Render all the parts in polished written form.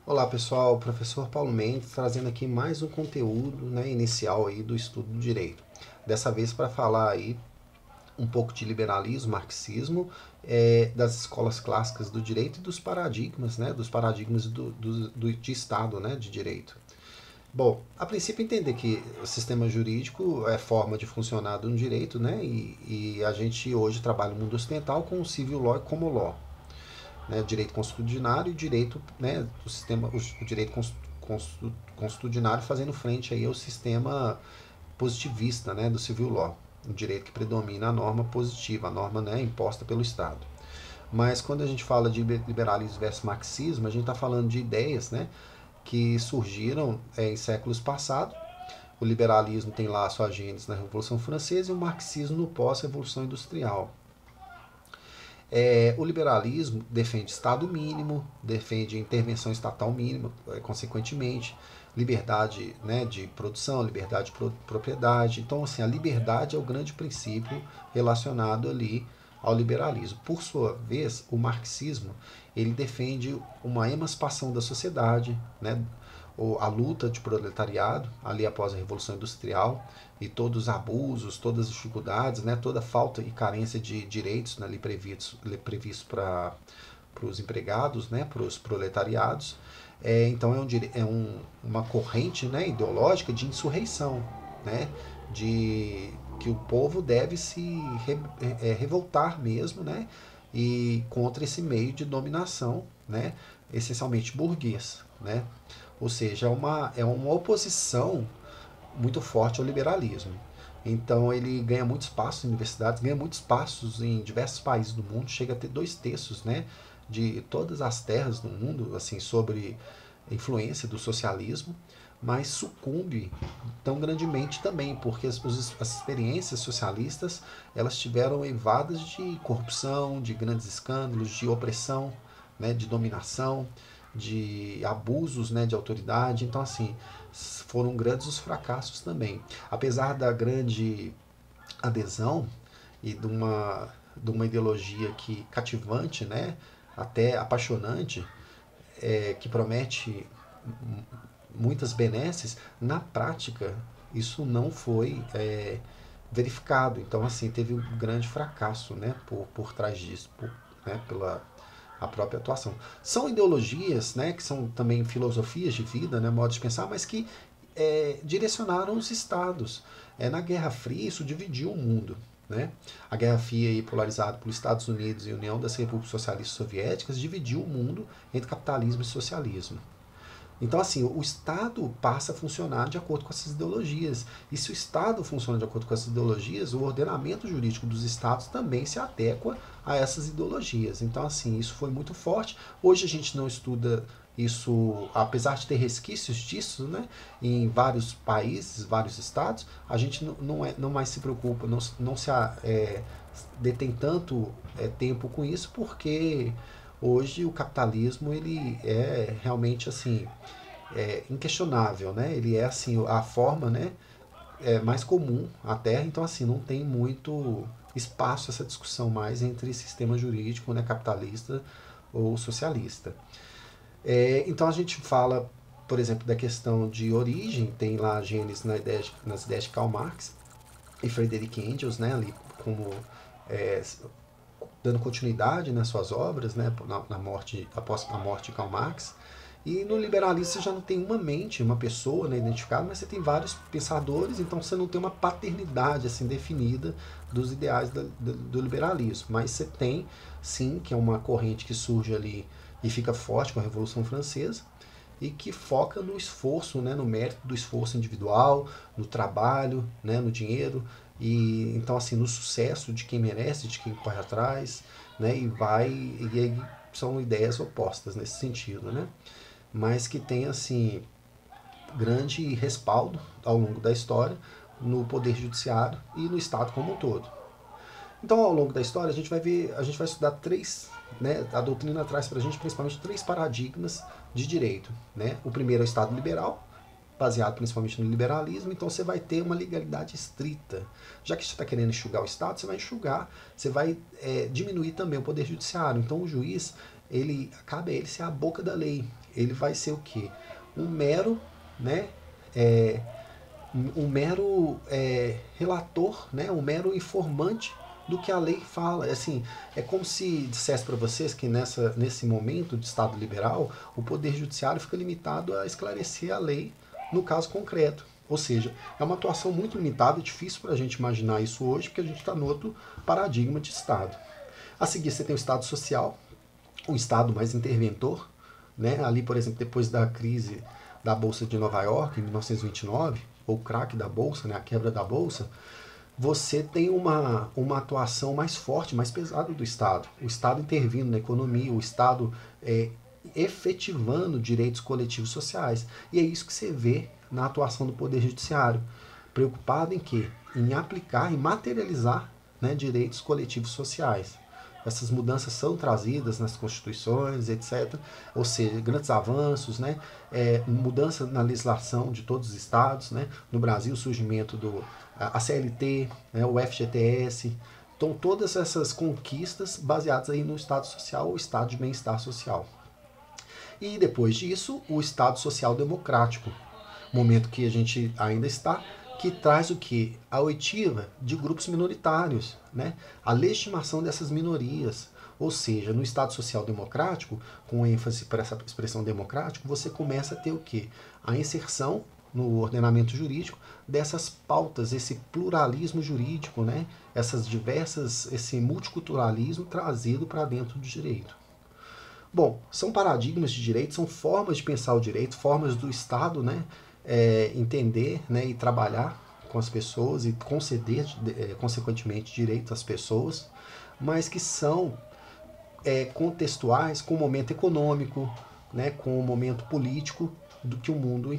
Olá pessoal, o professor Paulo Mendes trazendo aqui mais um conteúdo, né, inicial aí do estudo do direito. Dessa vez para falar aí um pouco de liberalismo, marxismo, das escolas clássicas do direito e dos paradigmas, né, dos paradigmas de Estado, né, de direito. Bom, a princípio entender que o sistema jurídico é forma de funcionar do direito, né, e a gente hoje trabalha no mundo ocidental com o civil law e common law, né, direito constitucionário e direito, né, do sistema, o direito constitucionário fazendo frente aí ao sistema positivista, né, do civil law, o direito que predomina a norma positiva, a norma, né, imposta pelo Estado. Mas quando a gente fala de liberalismo versus marxismo, a gente está falando de ideias, né, que surgiram em séculos passados. O liberalismo tem lá a sua gênese na Revolução Francesa e o marxismo no pós-Revolução Industrial. O liberalismo defende Estado mínimo, defende intervenção estatal mínima, consequentemente, liberdade, né, de produção, liberdade de propriedade. Então, assim, a liberdade é o grande princípio relacionado ali ao liberalismo. Por sua vez, o marxismo ele defende uma emancipação da sociedade, né, a luta de proletariado ali após a Revolução Industrial e todos os abusos, todas as dificuldades, né, toda a falta e carência de direitos, né, ali previsto para os empregados, né, para os proletariados. Então uma corrente, né, ideológica de insurreição, né, de que o povo deve se revoltar mesmo, né, e contra esse meio de dominação, né, essencialmente burguês, né. Ou seja, é uma oposição muito forte ao liberalismo. Então ele ganha muito espaço em universidades, ganha muitos espaços em diversos países do mundo, chega a ter 2/3, né, de todas as terras do mundo, assim, sobre a influência do socialismo, mas sucumbe tão grandemente também, porque as experiências socialistas elas tiveram eivadas de corrupção, de grandes escândalos, de opressão, né, de dominação, de abusos, né, de autoridade. Então, assim, foram grandes os fracassos também. Apesar da grande adesão e de uma ideologia que cativante, né, até apaixonante, que promete muitas benesses, na prática isso não foi verificado. Então, assim, teve um grande fracasso, né, por trás disso, né, pela a própria atuação. São ideologias, né, que são também filosofias de vida, né, modos de pensar, mas que direcionaram os estados. Na Guerra Fria isso dividiu o mundo. Né? A Guerra Fria, polarizada pelos Estados Unidos e União das Repúblicas Socialistas Soviéticas, dividiu o mundo entre capitalismo e socialismo. Então, assim, o Estado passa a funcionar de acordo com essas ideologias. E se o Estado funciona de acordo com essas ideologias, o ordenamento jurídico dos Estados também se adequa a essas ideologias. Então, assim, isso foi muito forte. Hoje a gente não estuda isso, apesar de ter resquícios disso, né, em vários países, vários estados, a gente não mais se preocupa, não se detém tanto tempo com isso, porque hoje o capitalismo ele é realmente assim inquestionável, né? Ele é assim a forma, né, mais comum à Terra, então assim não tem muito espaço essa discussão mais entre sistema jurídico, né, capitalista ou socialista. Então a gente fala, por exemplo, da questão de origem, tem lá a Gênesis nas ideias de Karl Marx e Frederick Engels, né, ali como é, dando continuidade nas suas obras, né, após a morte de Karl Marx. E no liberalismo você já não tem uma mente, uma pessoa, né, identificada, mas você tem vários pensadores, então você não tem uma paternidade assim definida dos ideais do liberalismo. Mas você tem, sim, que é uma corrente que surge ali e fica forte com a Revolução Francesa e que foca no esforço, né, no mérito do esforço individual, no trabalho, né, no dinheiro e então assim no sucesso de quem merece, de quem corre atrás, né, e aí são ideias opostas nesse sentido, né? Mas que tem assim grande respaldo ao longo da história no poder judiciário e no Estado como um todo. Então, ao longo da história, a gente vai estudar três, né, a doutrina traz para a gente principalmente três paradigmas de direito. Né? O primeiro é o Estado liberal, baseado principalmente no liberalismo, então você vai ter uma legalidade estrita. Já que você está querendo enxugar o Estado, você vai enxugar, você vai diminuir também o poder judiciário. Então o juiz, cabe a ele ser a boca da lei. ele vai ser o quê? Um mero, né, é, relator, né, um mero informante do que a lei fala. Assim, é como se dissesse para vocês que nesse momento de Estado liberal, o Poder Judiciário fica limitado a esclarecer a lei no caso concreto. Ou seja, é uma atuação muito limitada, é difícil para a gente imaginar isso hoje, porque a gente está no outro paradigma de Estado. A seguir, você tem o Estado social, um Estado mais interventor, né? Ali, por exemplo, depois da crise da Bolsa de Nova York, em 1929, ou o crack da Bolsa, né? A quebra da Bolsa, você tem uma atuação mais forte, mais pesada do Estado. O Estado intervindo na economia, o Estado efetivando direitos coletivos sociais. E é isso que você vê na atuação do Poder Judiciário. Preocupado em quê? Em aplicar e materializar, né, direitos coletivos sociais. Essas mudanças são trazidas nas constituições, etc. Ou seja, grandes avanços, né? Mudança na legislação de todos os estados, né? No Brasil, o surgimento a CLT, né? O FGTS. Então, todas essas conquistas baseadas aí no Estado Social, o Estado de Bem-Estar Social. E depois disso, o Estado Social Democrático, momento que a gente ainda está, que traz o que? A oitiva de grupos minoritários, né? A legitimação dessas minorias. Ou seja, no Estado Social Democrático, com ênfase para essa expressão democrático, você começa a ter o que? A inserção no ordenamento jurídico dessas pautas, esse pluralismo jurídico, né? Esse multiculturalismo trazido para dentro do direito. Bom, são paradigmas de direito, são formas de pensar o direito, formas do Estado, né, entender, né, e trabalhar com as pessoas e conceder, consequentemente, direitos às pessoas, mas que são contextuais com o momento econômico, né, com o momento político do que o mundo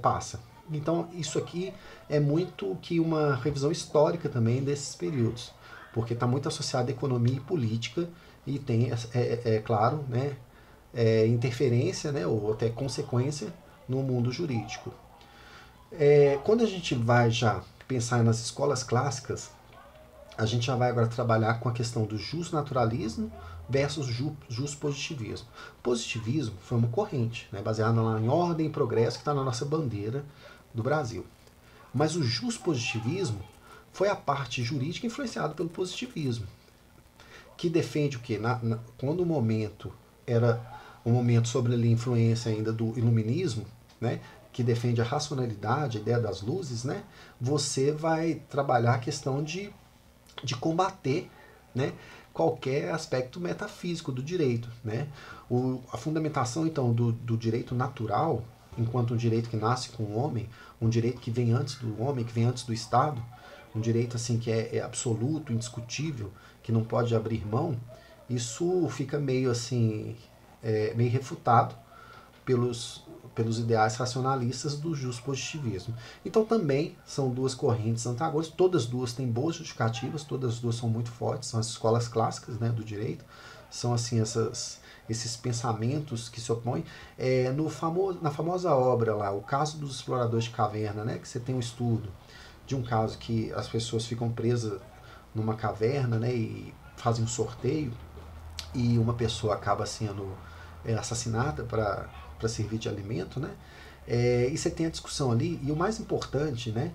passa. Então, isso aqui é muito que uma revisão histórica também desses períodos, porque está muito associado à economia e política e tem, claro, né, interferência, né, ou até consequência no mundo jurídico. Quando a gente vai já pensar nas escolas clássicas, a gente já vai agora trabalhar com a questão do justnaturalismo versus justpositivismo. Positivismo foi uma corrente, né, baseada lá em ordem e progresso, que está na nossa bandeira do Brasil. Mas o justpositivismo foi a parte jurídica influenciada pelo positivismo, que defende o quê? Quando o momento era um momento sobre a influência ainda do iluminismo, né, que defende a racionalidade, a ideia das luzes, né, você vai trabalhar a questão de combater, né, qualquer aspecto metafísico do direito, né? A fundamentação, então, do direito natural, enquanto um direito que nasce com o homem, um direito que vem antes do homem, que vem antes do Estado, um direito assim que é absoluto, indiscutível, que não pode abrir mão, isso fica meio assim, meio refutado pelos ideais racionalistas do justpositivismo. Então também são duas correntes antagônicas, todas duas têm boas justificativas, todas duas são muito fortes, são as escolas clássicas, né, do direito, são assim esses pensamentos que se opõem. Na famosa obra lá, O Caso dos Exploradores de Caverna, né, que você tem um estudo de um caso que as pessoas ficam presas numa caverna, né, e fazem um sorteio e uma pessoa acaba sendo assassinada para servir de alimento, né? E você tem a discussão ali, e o mais importante, né?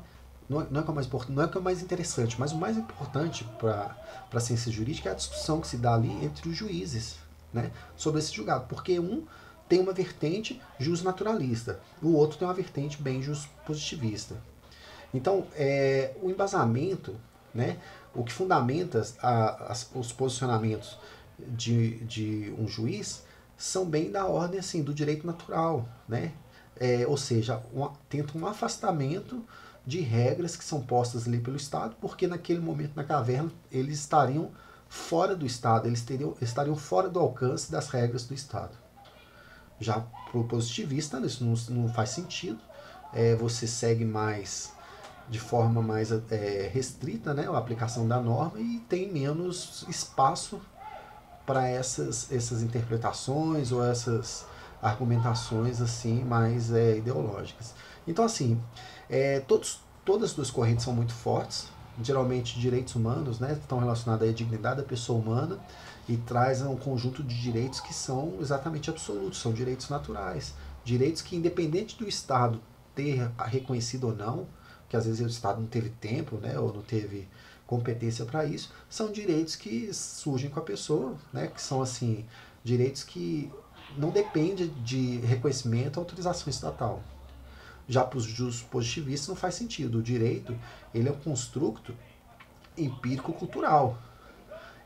Não é que é o mais importante, não é que é o mais interessante, mas o mais importante para a ciência jurídica é a discussão que se dá ali entre os juízes, né, sobre esse julgado, porque um tem uma vertente justnaturalista, o outro tem uma vertente bem justpositivista. Então, o embasamento, né, o que fundamenta os posicionamentos de um juiz são bem da ordem assim, do direito natural, né? Ou seja, tenta um afastamento de regras que são postas ali pelo Estado, porque naquele momento na caverna eles estariam fora do Estado, eles estariam fora do alcance das regras do Estado. Já para o positivista, isso não faz sentido, você segue mais de forma mais restrita, né, a aplicação da norma e tem menos espaço para essas interpretações ou essas argumentações assim mais ideológicas. Então assim, todas as duas correntes são muito fortes, geralmente direitos humanos, né, estão relacionados à dignidade da pessoa humana e traz um conjunto de direitos que são exatamente absolutos, são direitos naturais, direitos que independente do Estado ter reconhecido ou não, que às vezes o Estado não teve tempo, né, ou não teve competência para isso, são direitos que surgem com a pessoa, né, que são assim direitos que não dependem de reconhecimento ou autorização estatal. Já para os justos positivistas não faz sentido. O direito ele é um construto empírico-cultural.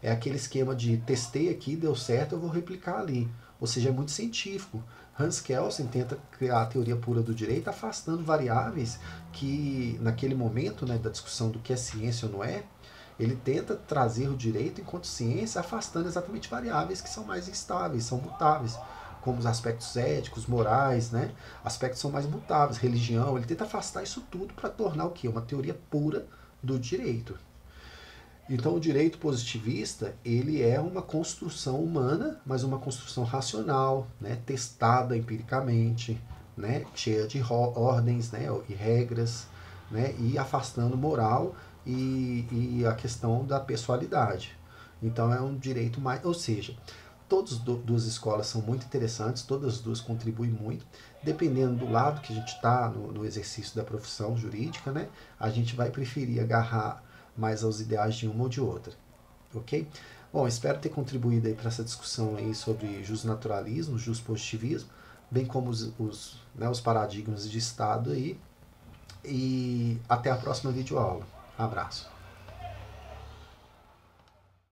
É aquele esquema de testei aqui, deu certo, eu vou replicar ali. Ou seja, é muito científico. Hans Kelsen tenta criar a teoria pura do direito, afastando variáveis que, naquele momento, né, da discussão do que é ciência ou não é, ele tenta trazer o direito enquanto ciência, afastando exatamente variáveis que são mais instáveis, são mutáveis, como os aspectos éticos, morais, né? Aspectos são mais mutáveis, religião. Ele tenta afastar isso tudo para tornar o quê? Uma teoria pura do direito. Então o direito positivista ele é uma construção humana, mas uma construção racional, né, testada empiricamente, né, cheia de ordens, né, e regras, né, e afastando moral e a questão da pessoalidade. Então é um direito mais, ou seja, todas as duas escolas são muito interessantes, todas as duas contribuem muito, dependendo do lado que a gente está no exercício da profissão jurídica, né, a gente vai preferir agarrar mais aos ideais de uma ou de outra, ok? Bom, espero ter contribuído aí para essa discussão aí sobre justnaturalismo, justpositivismo, bem como os paradigmas de Estado aí, e até a próxima videoaula. Abraço.